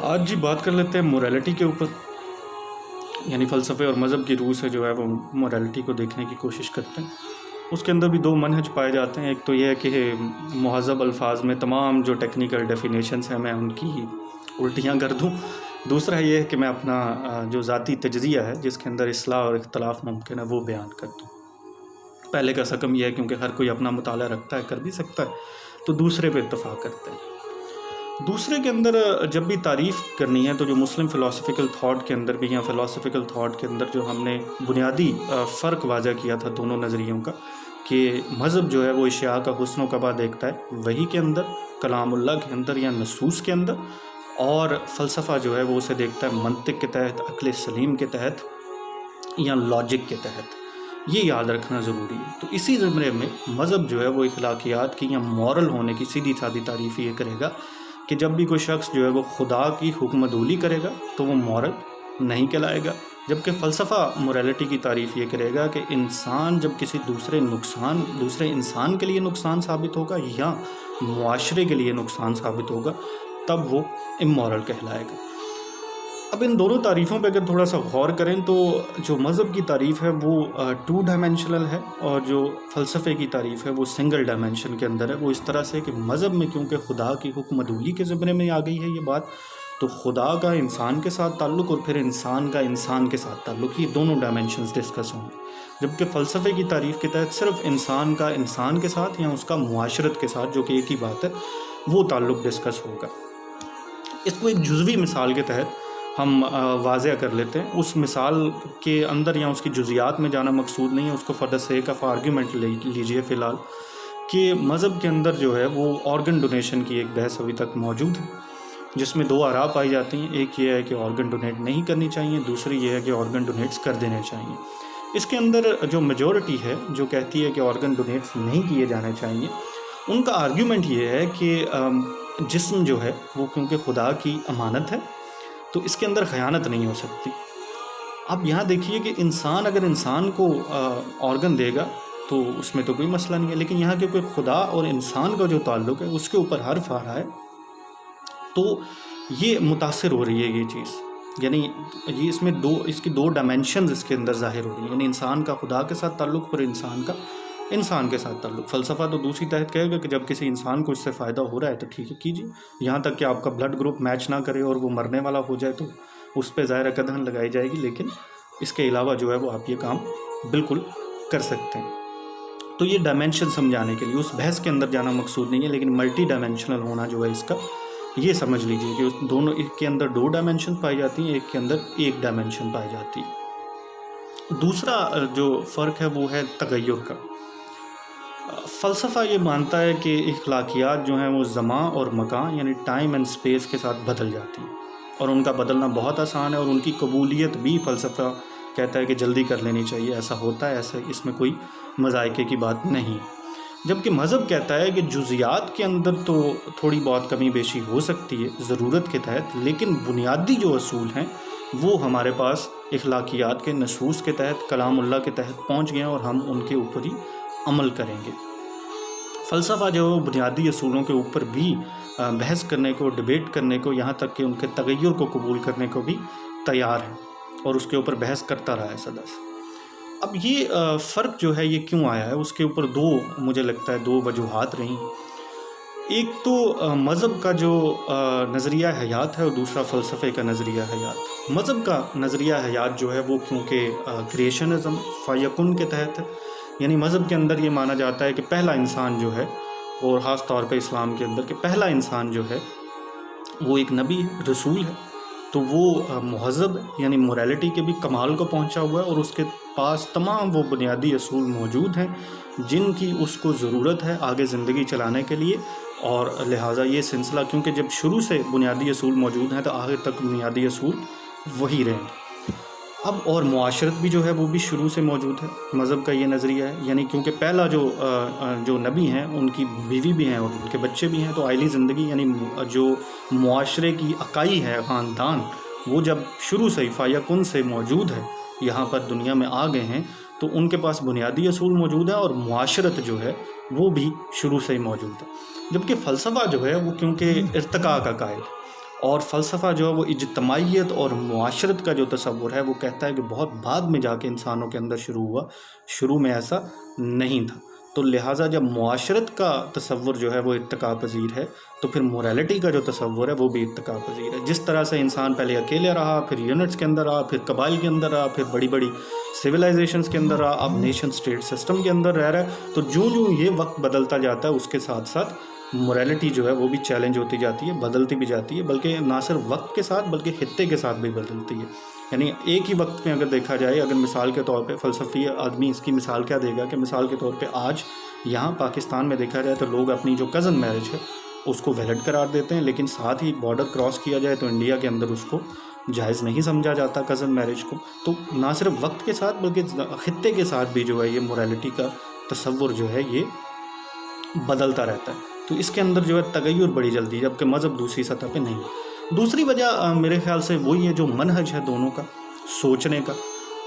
آج جی بات کر لیتے ہیں موریلٹی کے اوپر، یعنی فلسفے اور مذہب کی روح سے جو ہے وہ موریلٹی کو دیکھنے کی کوشش کرتے ہیں۔ اس کے اندر بھی دو منہج پائے جاتے ہیں، ایک تو یہ ہے کہ مہذب الفاظ میں تمام جو ٹیکنیکل ڈیفینیشنس ہیں میں ان کی الٹیاں کر دوں۔ دوسرا یہ ہے کہ میں اپنا جو ذاتی تجزیہ ہے جس کے اندر اصلاح اور اختلاف ممکن ہے وہ بیان کر دوں۔ پہلے کا سکم یہ ہے کیونکہ ہر کوئی اپنا مطالعہ رکھتا ہے، کر بھی سکتا ہے، تو دوسرے پہ اتفاق کرتے ہیں۔ دوسرے کے اندر جب بھی تعریف کرنی ہے تو جو مسلم فلاسفیکل تھاٹ کے اندر بھی یا فلاسفیکل تھاٹ کے اندر جو ہم نے بنیادی فرق واضح کیا تھا دونوں نظریوں کا، کہ مذہب جو ہے وہ اشیاء کا حسن و قبح دیکھتا ہے وحی کے اندر، کلام اللہ کے اندر یا نصوص کے اندر، اور فلسفہ جو ہے وہ اسے دیکھتا ہے منطق کے تحت، عقل سلیم کے تحت یا لاجک کے تحت۔ یہ یاد رکھنا ضروری ہے۔ تو اسی زمرے میں مذہب جو ہے وہ اخلاقیات کی یا مورل ہونے کی سیدھی سادھی تعریف یہ کرے گا کہ جب بھی کوئی شخص جو ہے وہ خدا کی حکم عدولی کرے گا تو وہ مورل نہیں کہلائے گا، جبکہ فلسفہ موریلٹی کی تعریف یہ کرے گا کہ انسان جب کسی دوسرے انسان کے لیے نقصان ثابت ہوگا یا معاشرے کے لیے نقصان ثابت ہوگا تب وہ امورل کہلائے گا۔ اب ان دونوں تعریفوں پہ اگر تھوڑا سا غور کریں تو جو مذہب کی تعریف ہے وہ 2 ڈائمینشنل ہے، اور جو فلسفے کی تعریف ہے وہ سنگل ڈائمینشن کے اندر ہے۔ وہ اس طرح سے کہ مذہب میں کیونکہ خدا کی حکم عدولی کے زمرے میں آ گئی ہے یہ بات، تو خدا کا انسان کے ساتھ تعلق اور پھر انسان کا انسان کے ساتھ تعلق، یہ دونوں ڈائمینشنز ڈسکس ہوں گے، جبکہ فلسفے کی تعریف کے تحت صرف انسان کا انسان کے ساتھ یا اس کا معاشرت کے ساتھ، جو کہ ایک ہی بات ہے، وہ تعلق ڈسکس ہوگا۔ اس کو ایک جزوی مثال کے تحت ہم واضح کر لیتے ہیں۔ اس مثال کے اندر یا اس کی جزیات میں جانا مقصود نہیں ہے، اس کو for the sake of argument لیجیے فی الحال، کہ مذہب کے اندر جو ہے وہ آرگن ڈونیشن کی ایک بحث ابھی تک موجود ہے، جس میں 2 آراء پائی جاتی ہیں۔ ایک یہ ہے کہ آرگن ڈونیٹ نہیں کرنی چاہیے، دوسری یہ ہے کہ آرگن ڈونیٹس کر دینے چاہیے۔ اس کے اندر جو میجورٹی ہے جو کہتی ہے کہ آرگن ڈونیٹس نہیں کیے جانے چاہیے، ان کا آرگیومنٹ یہ ہے کہ جسم جو ہے وہ کیونکہ خدا کی امانت ہے تو اس کے اندر خیانت نہیں ہو سکتی۔ اب یہاں دیکھیے کہ انسان اگر انسان کو آرگن دے گا تو اس میں تو کوئی مسئلہ نہیں ہے، لیکن یہاں کیونکہ خدا اور انسان کا جو تعلق ہے اس کے اوپر حرف آ رہا ہے تو یہ متاثر ہو رہی ہے یہ چیز، یعنی یہ اس کی 2 ڈائمینشنز اس کے اندر ظاہر ہو رہی ہیں، یعنی انسان کا خدا کے ساتھ تعلق اور انسان کا انسان کے ساتھ تعلق۔ فلسفہ تو دوسری تحت کہے گا کہ جب کسی انسان کو اس سے فائدہ ہو رہا ہے تو ٹھیک ہے کیجیے، یہاں تک کہ آپ کا بلڈ گروپ میچ نہ کرے اور وہ مرنے والا ہو جائے تو اس پہ ظاہر قدغن لگائی جائے گی، لیکن اس کے علاوہ جو ہے وہ آپ یہ کام بالکل کر سکتے ہیں۔ تو یہ ڈائمینشن سمجھانے کے لیے اس بحث کے اندر جانا مقصود نہیں ہے، لیکن ملٹی ڈائمینشنل ہونا جو ہے اس کا یہ سمجھ لیجیے کہ اس دونوں ایک کے اندر 2 ڈائمینشن پائی جاتی ہیں، ایک کے اندر 1 ڈائمینشن پائی جاتی ہے۔ دوسرا جو فرق ہے وہ ہے تغیر کا۔ فلسفہ یہ مانتا ہے کہ اخلاقیات جو ہیں وہ زمان اور مکان یعنی ٹائم اینڈ اسپیس کے ساتھ بدل جاتی ہیں، اور ان کا بدلنا بہت آسان ہے، اور ان کی قبولیت بھی فلسفہ کہتا ہے کہ جلدی کر لینی چاہیے، ایسا ہوتا ہے، ایسا اس میں کوئی مذائقے کی بات نہیں۔ جبکہ مذہب کہتا ہے کہ جزیات کے اندر تو تھوڑی بہت کمی بیشی ہو سکتی ہے ضرورت کے تحت، لیکن بنیادی جو اصول ہیں وہ ہمارے پاس اخلاقیات کے نصوص کے تحت، کلام اللہ کے تحت پہنچ گئے ہیں، اور ہم ان کے اوپر ہی عمل کریں گے۔ فلسفہ جو ہے بنیادی اصولوں کے اوپر بھی بحث کرنے کو، ڈیبیٹ کرنے کو، یہاں تک کہ ان کے تغیر کو قبول کرنے کو بھی تیار ہے، اور اس کے اوپر بحث کرتا رہا ہے صدا سے۔ اب یہ فرق جو ہے یہ کیوں آیا ہے، اس کے اوپر مجھے لگتا ہے 2 وجوہات رہیں۔ ایک تو مذہب کا جو نظریہ حیات ہے، اور دوسرا فلسفے کا نظریہ حیات۔ مذہب کا نظریہ حیات جو ہے وہ کیونکہ کریشنزم فیکن کے تحت ہے، یعنی مذہب کے اندر یہ مانا جاتا ہے کہ پہلا انسان جو ہے، اور خاص طور پہ اسلام کے اندر کہ پہلا انسان جو ہے وہ ایک نبی ہے، رسول ہے، تو وہ مہذب ہے، یعنی موریلٹی کے بھی کمال کو پہنچا ہوا ہے، اور اس کے پاس تمام وہ بنیادی اصول موجود ہیں جن کی اس کو ضرورت ہے آگے زندگی چلانے کے لیے، اور لہٰذا یہ سلسلہ کیونکہ جب شروع سے بنیادی اصول موجود ہیں تو آخر تک بنیادی اصول وہی رہیں گے۔ اب اور معاشرت بھی جو ہے وہ بھی شروع سے موجود ہے، مذہب کا یہ نظریہ ہے، یعنی کیونکہ پہلا جو نبی ہیں ان کی بیوی بھی ہیں اور ان کے بچے بھی ہیں، تو عائلی زندگی یعنی جو معاشرے کی اکائی ہے، خاندان، وہ جب شروع سے فیکن سے موجود ہے، یہاں پر دنیا میں آ گئے ہیں، تو ان کے پاس بنیادی اصول موجود ہیں، اور معاشرت جو ہے وہ بھی شروع سے ہی موجود ہے۔ جبکہ فلسفہ جو ہے وہ کیونکہ ارتقاء کا قائل، اور فلسفہ جو ہے وہ اجتماعیت اور معاشرت کا جو تصور ہے وہ کہتا ہے کہ بہت بعد میں جا کے انسانوں کے اندر شروع ہوا، شروع میں ایسا نہیں تھا۔ تو لہٰذا جب معاشرت کا تصور جو ہے وہ ارتقاء پذیر ہے تو پھر موریلٹی کا جو تصور ہے وہ بھی ارتقاء پذیر ہے۔ جس طرح سے انسان پہلے اکیلے رہا، پھر یونٹس کے اندر رہا، پھر قبائل کے اندر رہا، پھر بڑی بڑی سویلائزیشنس کے اندر رہا، اب نیشن سٹیٹ سسٹم کے اندر رہ رہا ہے، تو جوں یہ وقت بدلتا جاتا ہے اس کے ساتھ ساتھ موریلٹی جو ہے وہ بھی چیلنج ہوتی جاتی ہے، بدلتی بھی جاتی ہے، بلکہ نہ صرف وقت کے ساتھ بلکہ خطے کے ساتھ بھی بدلتی ہے۔ یعنی ایک ہی وقت میں اگر دیکھا جائے، اگر مثال کے طور پہ فلسفی آدمی اس کی مثال کیا دے گا کہ مثال کے طور پہ آج یہاں پاکستان میں دیکھا جائے تو لوگ اپنی جو کزن میرج ہے اس کو ویلڈ قرار دیتے ہیں، لیکن ساتھ ہی بارڈر کراس کیا جائے تو انڈیا کے اندر اس کو جائز نہیں سمجھا جاتا کزن میرج کو۔ تو نہ صرف وقت کے ساتھ بلکہ خطے کے ساتھ بھی جو ہے یہ موریلٹی کا تصور جو ہے یہ بدلتا رہتا ہے۔ تو اس کے اندر جو ہے تغیر بڑی جلدی، جبکہ مذہب دوسری سطح پہ نہیں۔ دوسری وجہ میرے خیال سے وہی ہے جو منہج ہے دونوں کا سوچنے کا۔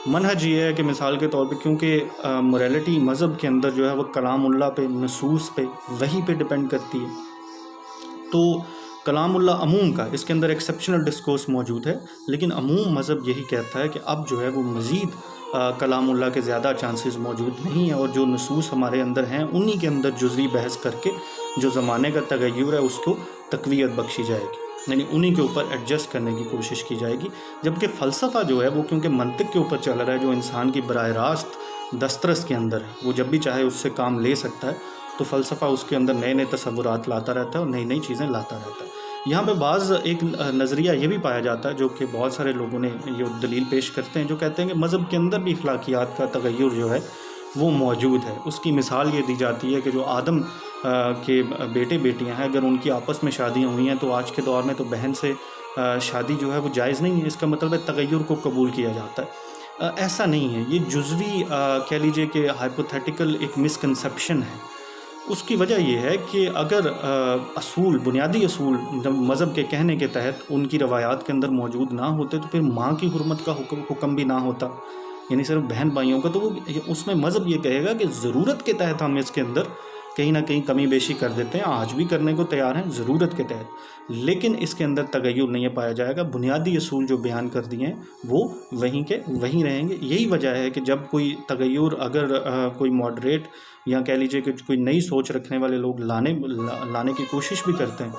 منہج یہ ہے کہ مثال کے طور پہ کیونکہ موریلٹی مذہب کے اندر جو ہے وہ کلام اللہ پہ، نصوص پہ، وحی پہ ڈیپینڈ کرتی ہے، تو کلام اللہ عموم کا، اس کے اندر ایکسیپشنل ڈسکورس موجود ہے، لیکن عموم مذہب یہی کہتا ہے کہ اب جو ہے وہ مزید کلام اللہ کے زیادہ چانسز موجود نہیں ہیں، اور جو نصوص ہمارے اندر ہیں انہی کے اندر جزوی بحث کر کے جو زمانے کا تغیر ہے اس کو تقویت بخشی جائے گی، یعنی انہی کے اوپر ایڈجسٹ کرنے کی کوشش کی جائے گی۔ جبکہ فلسفہ جو ہے وہ کیونکہ منطق کے اوپر چل رہا ہے، جو انسان کی براہ راست دسترس کے اندر ہے، وہ جب بھی چاہے اس سے کام لے سکتا ہے، تو فلسفہ اس کے اندر نئے نئے تصورات لاتا رہتا ہے اور نئی نئی چیزیں لاتا رہتا ہے۔ یہاں پہ بعض ایک نظریہ یہ بھی پایا جاتا ہے جو کہ بہت سارے لوگوں نے یہ دلیل پیش کرتے ہیں، جو کہتے ہیں کہ مذہب کے اندر بھی اخلاقیات کا تغیر جو ہے وہ موجود ہے۔ اس کی مثال یہ دی جاتی ہے کہ جو آدم کے بیٹے بیٹیاں ہیں، اگر ان کی آپس میں شادیاں ہوئی ہیں تو آج کے دور میں تو بہن سے شادی جو ہے وہ جائز نہیں ہے، اس کا مطلب ہے تغیر کو قبول کیا جاتا ہے۔ ایسا نہیں ہے، یہ جزوی کہہ لیجئے کہ ہائپوتھیٹیکل ایک مسکنسیپشن ہے۔ اس کی وجہ یہ ہے کہ اگر اصول، بنیادی اصول مذہب کے کہنے کے تحت ان کی روایات کے اندر موجود نہ ہوتے تو پھر ماں کی حرمت کا حکم بھی نہ ہوتا، یعنی صرف بہن بھائیوں کا، تو وہ اس میں مذہب یہ کہے گا کہ ضرورت کے تحت ہم اس کے اندر کہیں نہ کہیں کمی بیشی کر دیتے ہیں، آج بھی کرنے کو تیار ہیں ضرورت کے تحت، لیکن اس کے اندر تغیر نہیں پایا جائے گا۔ بنیادی اصول جو بیان کر دیے ہیں وہ وہیں کے وہیں رہیں گے۔ یہی وجہ ہے کہ جب کوئی تغیر، اگر کوئی ماڈریٹ یا کہہ لیجئے کہ کوئی نئی سوچ رکھنے والے لوگ لانے کی کوشش بھی کرتے ہیں،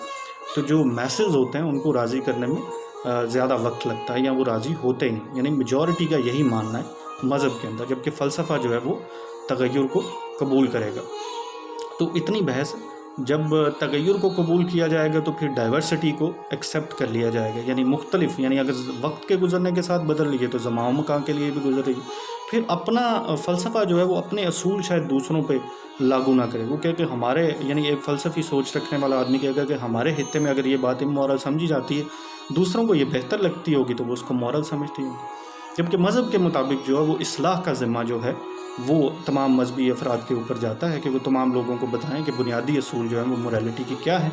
تو جو میسز ہوتے ہیں ان کو راضی کرنے میں زیادہ وقت لگتا ہے، یا وہ راضی ہوتے ہی نہیں، یعنی میجورٹی کا یہی ماننا ہے مذہب کے اندر، جبکہ فلسفہ جو ہے وہ تغیر کو قبول کرے گا۔ تو اتنی بحث، جب تغیر کو قبول کیا جائے گا تو پھر ڈائیورسٹی کو ایکسیپٹ کر لیا جائے گا، یعنی مختلف، یعنی اگر وقت کے گزرنے کے ساتھ بدل لیے تو زمان و مکان کے لیے بھی گزرے گی۔ پھر اپنا فلسفہ جو ہے وہ اپنے اصول شاید دوسروں پہ لاگو نہ کرے، وہ کہے کہ ہمارے، یعنی ایک فلسفی سوچ رکھنے والا آدمی کہے گا کہ ہمارے خطے میں اگر یہ بات امورل سمجھی جاتی ہے، دوسروں کو یہ بہتر لگتی ہوگی تو وہ اس کو مورل سمجھتی ہوگی۔ جبکہ مذہب کے مطابق جو ہے وہ اصلاح کا ذمہ جو ہے وہ تمام مذہبی افراد کے اوپر جاتا ہے کہ وہ تمام لوگوں کو بتائیں کہ بنیادی اصول جو ہے وہ موریلٹی کی کیا ہے،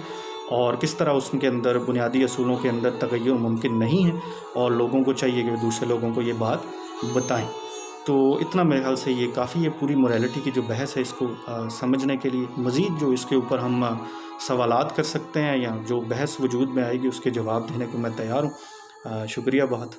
اور کس طرح اس کے اندر بنیادی اصولوں کے اندر تغیر ممکن نہیں ہے، اور لوگوں کو چاہیے کہ دوسرے لوگوں کو یہ بات بتائیں۔ تو اتنا میرے خیال سے یہ کافی ہے پوری موریلٹی کی جو بحث ہے، اس کو سمجھنے کے لیے مزید جو اس کے اوپر ہم سوالات کر سکتے ہیں یا جو بحث وجود میں آئے گی اس کے جواب دینے کو میں تیار ہوں۔ شکریہ بہت۔